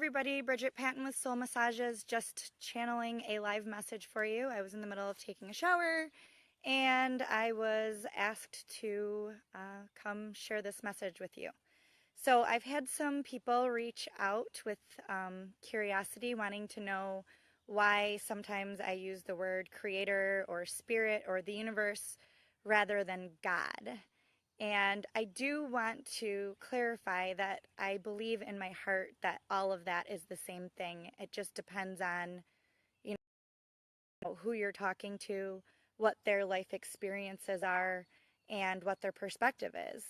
everybody, Bridget Patton with Soul Massages, just channeling a live message for you. I was in the middle of taking a shower and I was asked to come share this message with you. So I've had some people reach out with curiosity, wanting to know why sometimes I use the word creator or spirit or the universe rather than God. And I do want to clarify that I believe in my heart that all of that is the same thing. It just depends on, you who you're talking to, what their life experiences are, and what their perspective is.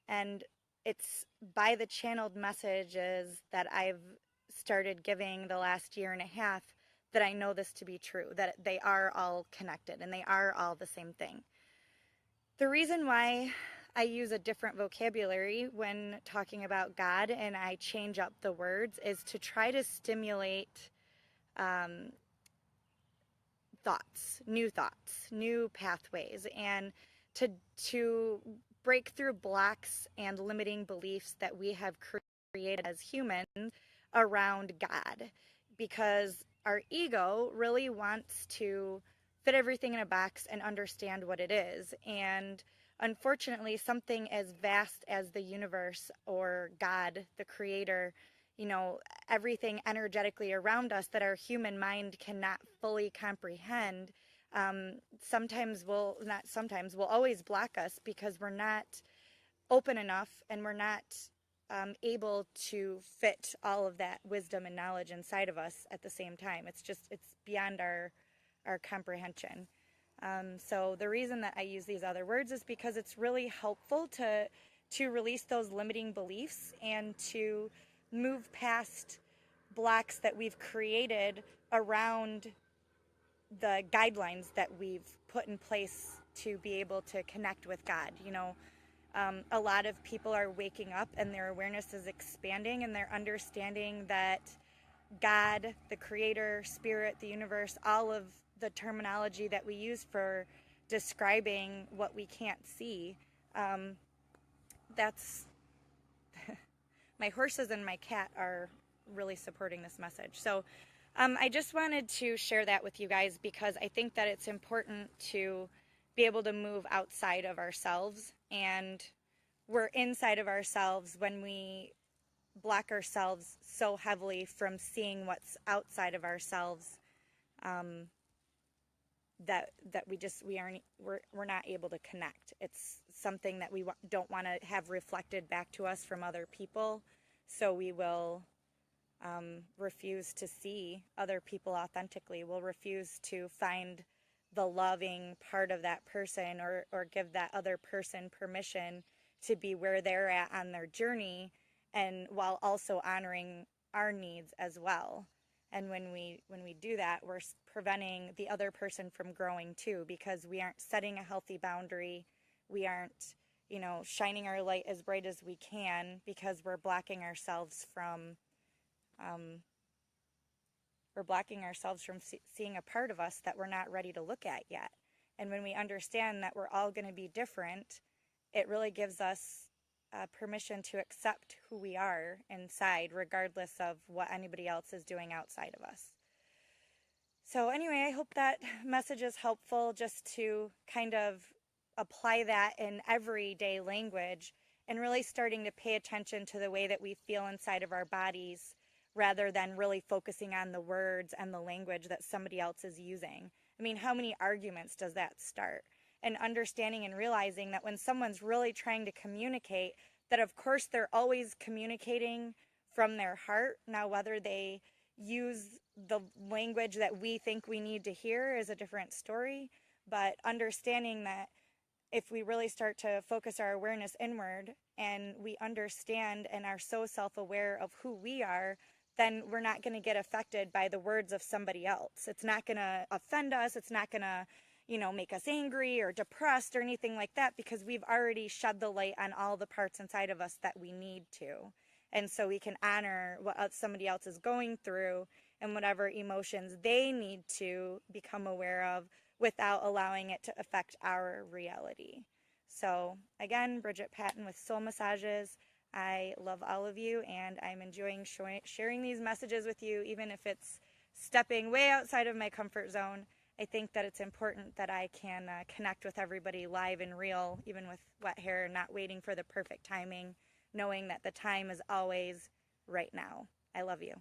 And it's by the channeled messages that I've started giving the last year and a half that I know this to be true, that they are all connected and they are all the same thing. The reason why I use a different vocabulary when talking about God and I change up the words is to try to stimulate um, thoughts, new pathways, and to break through blocks and limiting beliefs that we have created as humans around God, because our ego really wants to fit everything in a box and understand what it is. And unfortunately, something as vast as the universe or God, the creator, everything energetically around us that our human mind cannot fully comprehend, sometimes will not sometimes will always block us because we're not open enough and we're not able to fit all of that wisdom and knowledge inside of us at the same time. It's beyond our comprehension. So the reason that I use these other words is because it's really helpful to release those limiting beliefs and to move past blocks that we've created around the guidelines that we've put in place to be able to connect with God. A lot of people are waking up and their awareness is expanding and they're understanding that God, the creator, spirit, the universe, all of the terminology that we use for describing what we can't see, that's my horses and my cat are really supporting this message. So I just wanted to share that with you guys because I think that it's important to be able to move outside of ourselves, and we're inside of ourselves when we block ourselves so heavily from seeing what's outside of ourselves, that we're not able to connect. It's something that we don't want to have reflected back to us from other people, so we will refuse to see other people authentically. We'll refuse to find the loving part of that person, or give that other person permission to be where they're at on their journey, and while also honoring our needs as well. And when we do that, we're preventing the other person from growing too, because we aren't setting a healthy boundary. We aren't, shining our light as bright as we can, because we're blocking ourselves from seeing a part of us that we're not ready to look at yet. And when we understand that we're all going to be different, it really gives us permission to accept who we are inside, regardless of what anybody else is doing outside of us. So anyway, I hope that message is helpful, just to kind of apply that in everyday language and really starting to pay attention to the way that we feel inside of our bodies, rather than really focusing on the words and the language that somebody else is using. I mean, how many arguments does that start? And understanding and realizing that when someone's really trying to communicate, that of course they're always communicating from their heart. Now, whether they use the language that we think we need to hear is a different story, but understanding that if we really start to focus our awareness inward and we understand and are so self-aware of who we are, then we're not going to get affected by the words of somebody else. It's not going to offend us. It's not going to, make us angry or depressed or anything like that, because we've already shed the light on all the parts inside of us that we need to. And so we can honor what somebody else is going through and whatever emotions they need to become aware of, without allowing it to affect our reality. So again, Bridget Patton with Soul Massages. I love all of you, and I'm enjoying sharing these messages with you, even if it's stepping way outside of my comfort zone. I think that it's important that I can connect with everybody live and real, even with wet hair, not waiting for the perfect timing, knowing that the time is always right now. I love you.